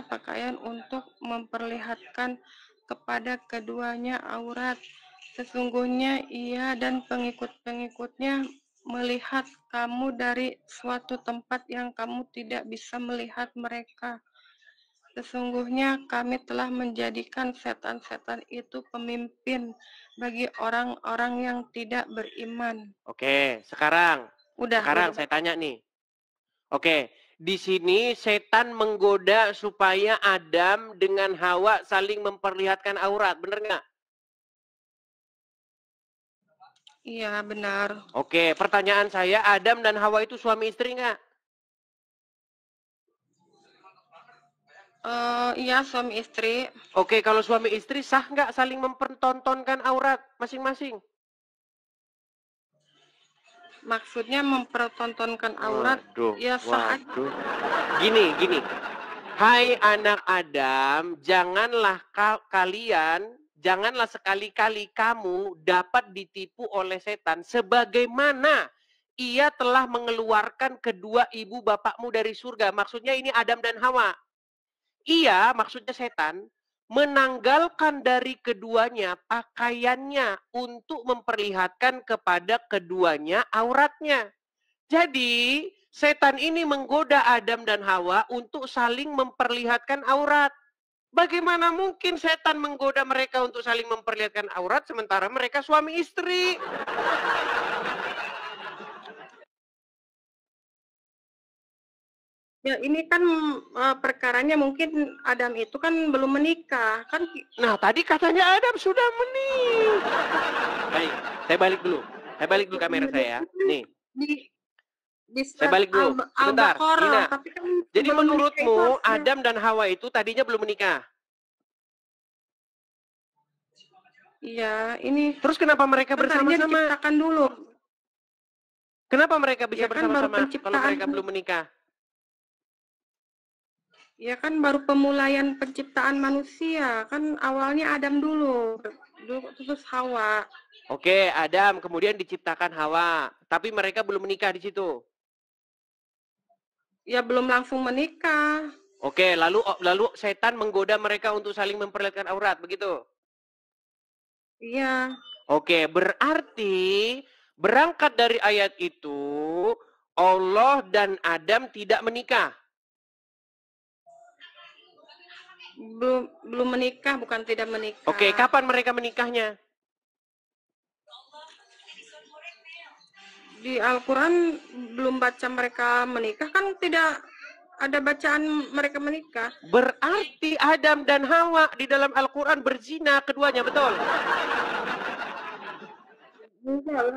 pakaian untuk memperlihatkan kepada keduanya aurat. Sesungguhnya ia dan pengikut-pengikutnya melihat kamu dari suatu tempat yang kamu tidak bisa melihat mereka. Sesungguhnya kami telah menjadikan setan-setan itu pemimpin bagi orang-orang yang tidak beriman. Oke, sekarang saya tanya nih. Oke, di sini setan menggoda supaya Adam dengan Hawa saling memperlihatkan aurat, bener nggak? Iya, benar. Oke, pertanyaan saya, Adam dan Hawa itu suami istri nggak? Iya, suami istri. Oke, kalau suami istri sah nggak saling mempertontonkan aurat masing-masing? Maksudnya mempertontonkan aurat, ya sah aja. Gini. Hai anak Adam, janganlah sekali-kali kamu dapat ditipu oleh setan sebagaimana ia telah mengeluarkan kedua ibu bapakmu dari surga. Maksudnya ini Adam dan Hawa. Ia, maksudnya setan, menanggalkan dari keduanya pakaiannya untuk memperlihatkan kepada keduanya auratnya. Jadi, setan ini menggoda Adam dan Hawa untuk saling memperlihatkan aurat. Bagaimana mungkin setan menggoda mereka untuk saling memperlihatkan aurat sementara mereka suami istri? Ya, ini kan perkaranya mungkin Adam itu kan belum menikah, kan? Nah, tadi katanya Adam sudah menikah. Baik, saya balik dulu kamera saya. Nih. Saya balik dulu. Sebentar, Nina. Kan jadi menurutmu Adam dan Hawa itu tadinya belum menikah? Iya, ini. Terus kenapa mereka bersama-sama? Diciptakan dulu. Kenapa mereka bisa bersama-sama kalau mereka belum menikah? Ya kan baru pemulaian penciptaan manusia, kan awalnya Adam dulu terus Hawa. Oke, Adam kemudian diciptakan Hawa, tapi mereka belum menikah di situ. Ya belum langsung menikah. Oke, lalu setan menggoda mereka untuk saling memperlihatkan aurat, begitu? Iya. Oke, berarti berangkat dari ayat itu Allah dan Adam tidak menikah. Belum menikah, bukan tidak menikah. Oke, kapan mereka menikahnya? Di Al-Quran belum baca mereka menikah, kan tidak ada bacaan mereka menikah. Berarti Adam dan Hawa di dalam Al-Quran berzina keduanya, betul? Enggak.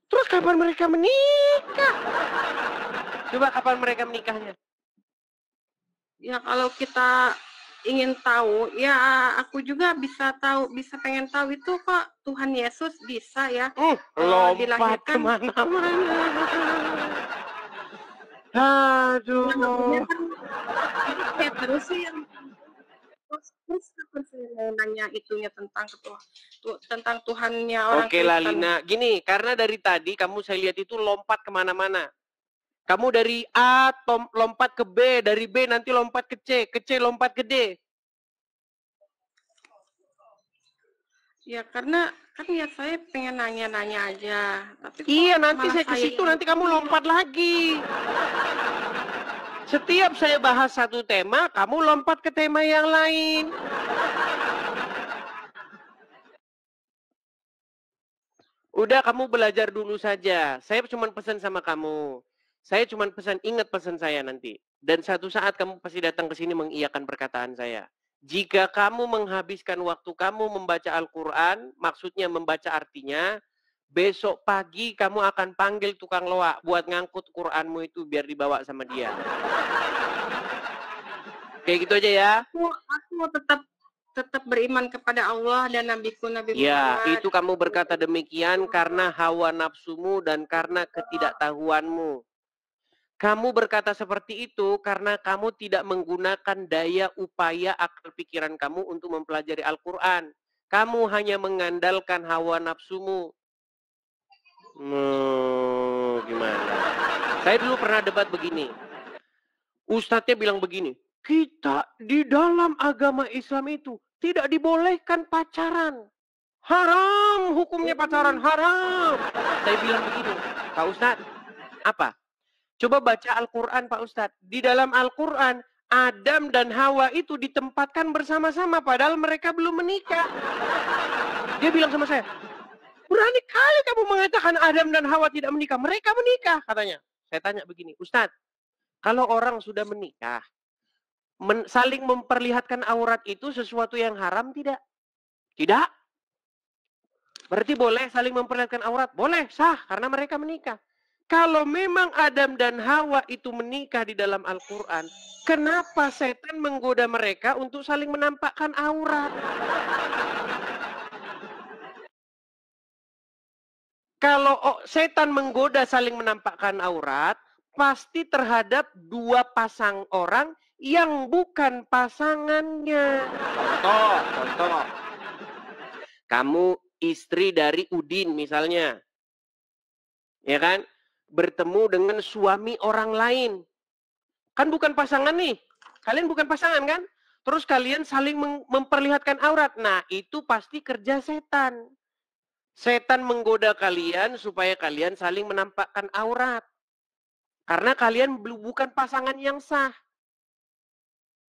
Terus kapan mereka menikah? Coba kapan mereka menikahnya? Ya kalau kita ingin tahu, ya aku juga bisa pengen tahu itu kok Tuhan Yesus bisa ya lompat kemana-mana. Aduh. Ya, terus sih yang terus saya nanya itunya tentang Tuhannya orang Oke lah Lina, gini, karena dari tadi kamu saya lihat itu lompat kemana-mana. Kamu dari A lompat ke B, dari B nanti lompat ke C lompat ke D. Ya karena kan ya saya pengen nanya-nanya aja. Tapi iya nanti saya ke situ nanti kamu lompat lagi. Setiap saya bahas satu tema, kamu lompat ke tema yang lain. Udah, kamu belajar dulu saja. Saya cuma pesan sama kamu. Saya cuma pesan, ingat pesan saya nanti. Dan satu saat kamu pasti datang ke sini mengiyakan perkataan saya. Jika kamu menghabiskan waktu kamu membaca Al-Quran, maksudnya membaca artinya, besok pagi kamu akan panggil tukang loak buat ngangkut Quranmu itu biar dibawa sama dia. Kayak gitu aja ya. Aku tetap beriman kepada Allah dan nabiku Nabi Ya, Muhammad. itu kamu berkata demikian karena hawa nafsumu dan karena ketidaktahuanmu. Kamu berkata seperti itu karena kamu tidak menggunakan daya upaya akal pikiran kamu untuk mempelajari Al-Quran. Kamu hanya mengandalkan hawa nafsumu. Gimana? Saya dulu pernah debat begini. Ustadznya bilang begini, kita di dalam agama Islam itu tidak dibolehkan pacaran. Haram, hukumnya pacaran haram. Saya bilang begini, Pak Ustadz, apa? Coba baca Al-Quran Pak Ustadz. Di dalam Al-Quran, Adam dan Hawa itu ditempatkan bersama-sama padahal mereka belum menikah. Dia bilang sama saya, berani kali kamu mengatakan Adam dan Hawa tidak menikah. Mereka menikah katanya. Saya tanya begini, Ustadz, kalau orang sudah menikah, saling memperlihatkan aurat itu sesuatu yang haram tidak? Tidak. Berarti boleh saling memperlihatkan aurat? Boleh, sah, karena mereka menikah. Kalau memang Adam dan Hawa itu menikah di dalam Al-Quran, kenapa setan menggoda mereka untuk saling menampakkan aurat? Kalau setan menggoda saling menampakkan aurat, pasti terhadap dua pasang orang yang bukan pasangannya. Contoh. Kamu istri dari Udin misalnya. Ya kan? Bertemu dengan suami orang lain. Kan bukan pasangan nih. Kalian bukan pasangan kan? Terus kalian saling memperlihatkan aurat. Nah, itu pasti kerja setan. Setan menggoda kalian supaya kalian saling menampakkan aurat. Karena kalian bukan pasangan yang sah.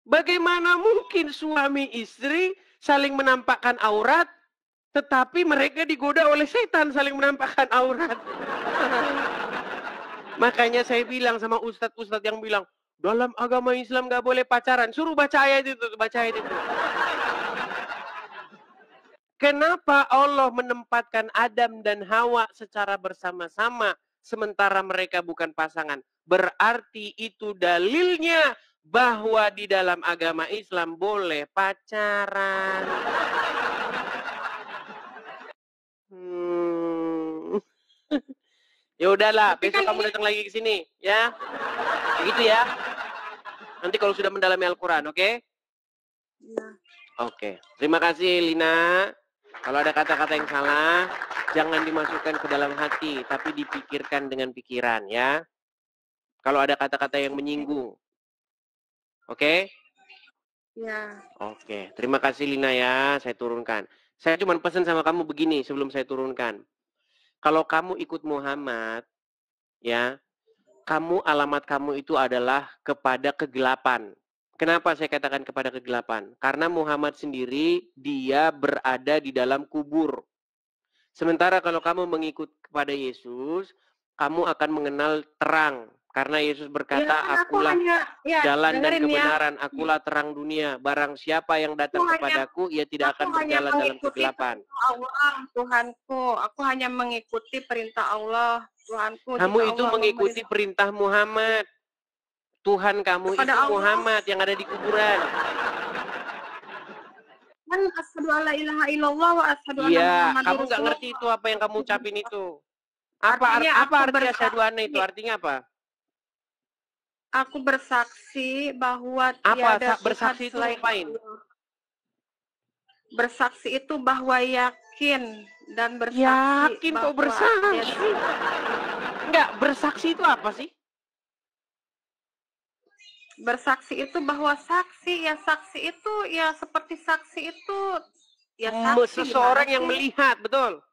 Bagaimana mungkin suami istri saling menampakkan aurat, tetapi mereka digoda oleh setan saling menampakkan aurat? Makanya saya bilang sama ustadz-ustadz yang bilang, dalam agama Islam nggak boleh pacaran. Suruh baca ayat itu, Kenapa Allah menempatkan Adam dan Hawa secara bersama-sama sementara mereka bukan pasangan? Berarti itu dalilnya bahwa di dalam agama Islam boleh pacaran. Ya udahlah, besok kamu datang lagi ke sini, ya. Begitu ya. Nanti kalau sudah mendalami Al-Quran, oke? Ya. Oke. Terima kasih, Lina. Kalau ada kata-kata yang salah, jangan dimasukkan ke dalam hati, tapi dipikirkan dengan pikiran, ya. Kalau ada kata-kata yang menyinggung. Oke? Ya. Oke. Terima kasih, Lina, ya. Saya turunkan. Saya cuma pesan sama kamu begini sebelum saya turunkan. Kalau kamu ikut Muhammad, ya, alamat kamu itu adalah kepada kegelapan. Kenapa saya katakan kepada kegelapan? Karena Muhammad sendiri, dia berada di dalam kubur. Sementara kalau kamu mengikut kepada Yesus, kamu akan mengenal terang. Karena Yesus berkata, Ya, akulah jalan dan kebenaran, ya. akulah terang dunia. Barang siapa yang datang kepadaku, ia tidak akan berjalan dalam kegelapan. Allah, Tuhanku, aku hanya mengikuti perintah Allah, Tuhanku. Kamu itu mengikuti perintah Muhammad. Tuhan kamu itu Muhammad yang ada di kuburan. Kan asyhadu alla ilaha illallah wa asyhadu anna Iya, Muhammadar kamu nggak Rasulullah. ngerti itu apa yang kamu ucapin itu. Apa arti asyhadu anna itu? Artinya apa? Aku bersaksi bahwa tiada bersaksi itu ngapain? Bersaksi itu bahwa yakin dan bersaksi. Yakin kok bersaksi? Enggak, bersaksi itu apa sih? Bersaksi itu bahwa saksi itu ya seperti saksi itu ya saksi. Seseorang yang melihat, betul?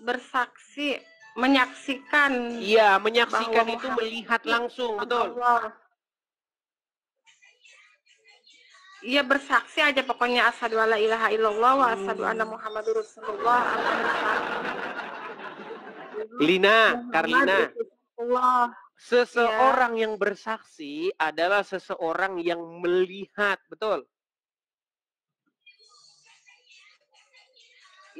Bersaksi. menyaksikan Iya, menyaksikan bahwa itu Muhammad melihat itu langsung, betul. Allah. Iya bersaksi aja pokoknya asyhadu alla ilaha illallah wa asyhadu anna Muhammadur Rasulullah. Aku bersaksi Lina, Muhammad Karlina, itu Allah. Ya, seseorang yang bersaksi adalah seseorang yang melihat, betul.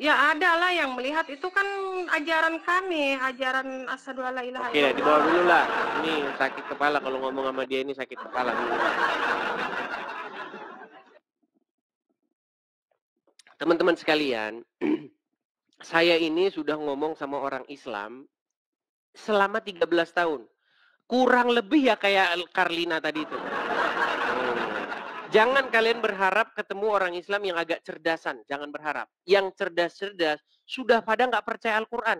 ya ada lah yang melihat itu kan ajaran kami, ajaran asyhadu alla ilaha Oke, illallah. di bawah dulu lah. Ini sakit kepala kalau ngomong sama dia, ini sakit kepala dulu. Teman-teman sekalian, saya ini sudah ngomong sama orang Islam selama 13 tahun. Kurang lebih ya kayak Karlina tadi itu. Jangan kalian berharap ketemu orang Islam yang agak cerdasan. Jangan berharap. Yang cerdas-cerdas sudah pada nggak percaya Al-Quran.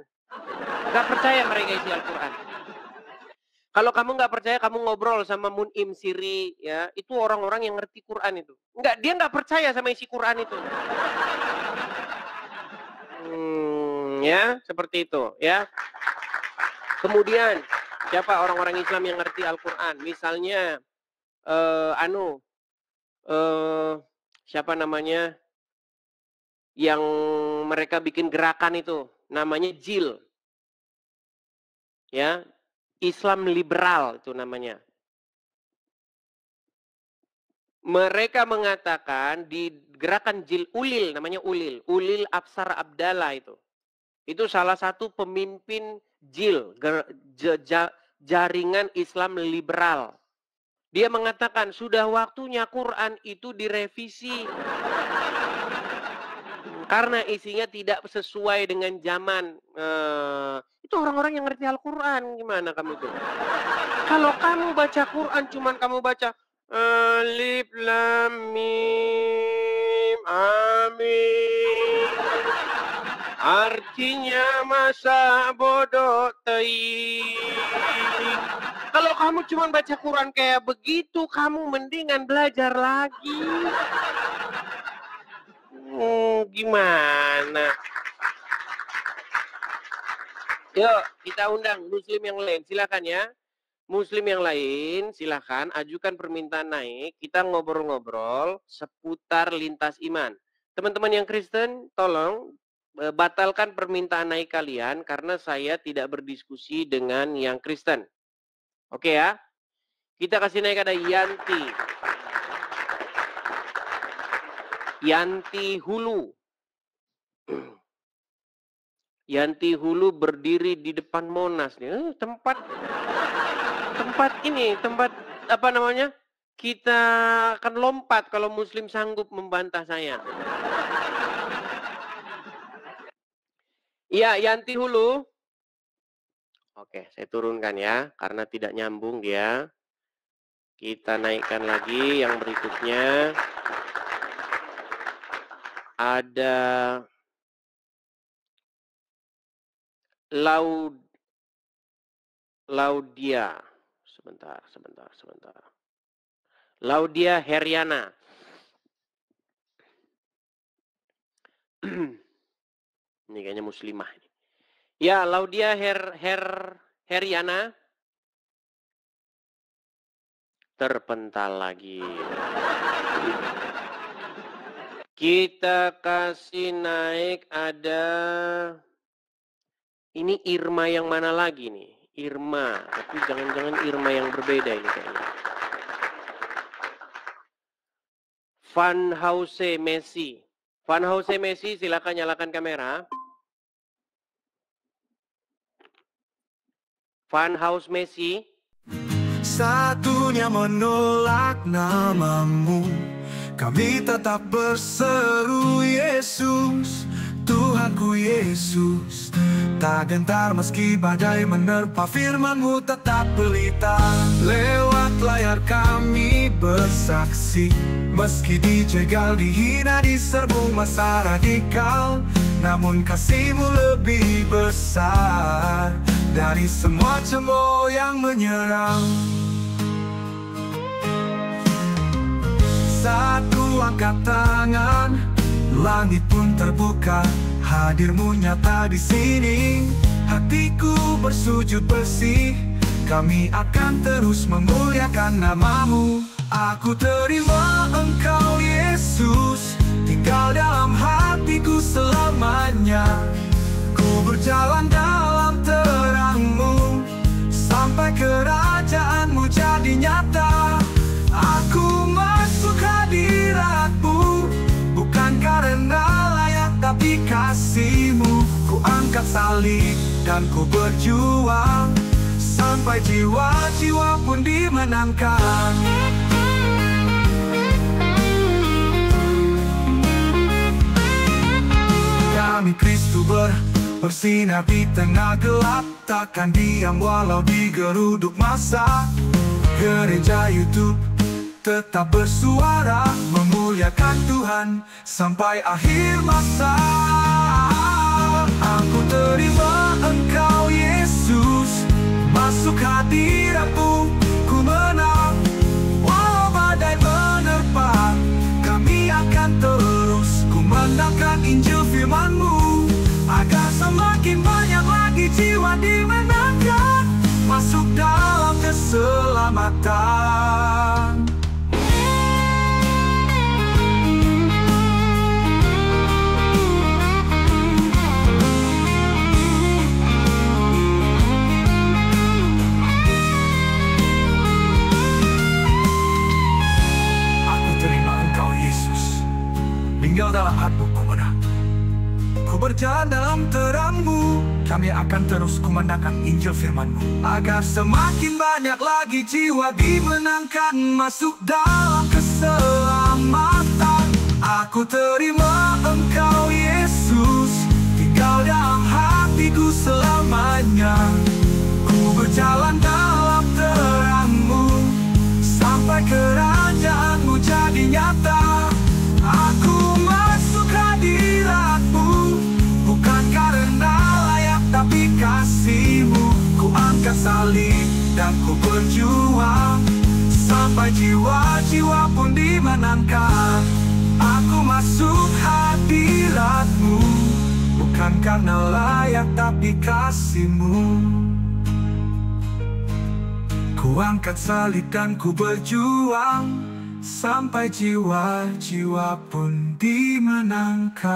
Nggak percaya mereka isi Al-Quran. Kalau kamu nggak percaya, kamu ngobrol sama Mun'im Siri, ya, itu orang-orang yang ngerti Quran itu. Nggak, dia nggak percaya sama isi Quran itu. Ya, seperti itu, ya. Kemudian, siapa orang-orang Islam yang ngerti Al-Quran? Misalnya, siapa namanya? Yang mereka bikin gerakan itu, namanya JIL. Ya, Islam liberal itu namanya. Mereka mengatakan di gerakan JIL Ulil, namanya Ulil Absar Abdallah itu. Itu salah satu pemimpin JIL, jaringan Islam liberal. Dia mengatakan sudah waktunya Quran itu direvisi. Karena isinya tidak sesuai dengan zaman. Itu orang-orang yang ngerti Al-Quran. Gimana kamu itu? Kalau kamu baca Quran, cuman kamu baca Alif Lam Mim Amin. Artinya masa bodoh tai. Kalau kamu cuman baca Quran kayak begitu, kamu mendingan belajar lagi. Gimana? Yuk, kita undang Muslim yang lain. Silakan ya. Muslim yang lain, silakan ajukan permintaan naik. Kita ngobrol-ngobrol seputar lintas iman. Teman-teman yang Kristen, tolong batalkan permintaan naik kalian karena saya tidak berdiskusi dengan yang Kristen. Oke ya? Kita kasih naik ada Yanti. Yanti Hulu. Yanti Hulu berdiri di depan Monas nih. Tempat apa namanya? Kita akan lompat kalau Muslim sanggup membantah saya. Iya, Yanti Hulu. Oke, saya turunkan ya karena tidak nyambung dia. Kita naikkan lagi yang berikutnya. Ada Laudia. Sebentar. Laudia Heriana. Ini kayaknya muslimah. Ya, Laudia Heriana. Terpental lagi. Kita kasih naik ada... Ini Irma yang mana lagi nih? Irma. Tapi jangan-jangan Irma yang berbeda ini kayaknya. Van Hause Messi. Van Hause Messi, silakan nyalakan kamera. Van Hause Messi. Satunya menolak namamu, kami tetap berseru Yesus, Tuhanku Yesus. Tak gentar meski badai menerpa, firman-Mu tetap pelita. Lewat layar kami bersaksi, meski dijegal, dihina, diserbu masa radikal, namun kasih-Mu lebih besar dari semua cemooh yang menyerang. Satu angkat tangan, langit pun terbuka. Hadir-Mu nyata di sini, hatiku bersujud bersih. Kami akan terus memuliakan nama-Mu. Aku terima Engkau Yesus, tinggal dalam hatiku selamanya. Ku berjalan dalam terang-Mu, sampai kerajaan-Mu jadi nyata. Aku masuk hadirat-Mu, bukan karena layak tapi kasih-Mu. Ku angkat salib dan ku berjuang, sampai jiwa-jiwa pun dimenangkan. Kami Kristus bersinar di tengah gelap, takkan diam walau digeruduk masa. Gereja YouTube tetap bersuara, memuliakan Tuhan sampai akhir masa. Aku terima Engkau Yesus, masuk hadirat-Mu, ku menang. Walau badai menerpa, kami akan terus kumandangkan Injil firman-Mu, agar semakin banyak lagi jiwa dimenangkan, masuk dalam keselamatan. Tinggal dalam hatiku menang. Ku berjalan dalam terang-Mu, kami akan terus kumandangkan Injil firman-Mu, agar semakin banyak lagi jiwa dimenangkan, masuk dalam keselamatan. Aku terima Engkau Yesus, tinggal dalam hatiku selamanya. Ku berjalan dalam terang-Mu, sampai kerajaan-Mu jadi nyata. Aku masuk hadirat-Mu, bukan karena layak tapi kasih-Mu. Ku angkat salib dan ku berjuang, sampai jiwa-jiwa pun dimenangkan. Aku masuk hadirat-Mu, bukan karena layak tapi kasih-Mu. Ku angkat salib dan ku berjuang, sampai jiwa-jiwa pun dimenangkan.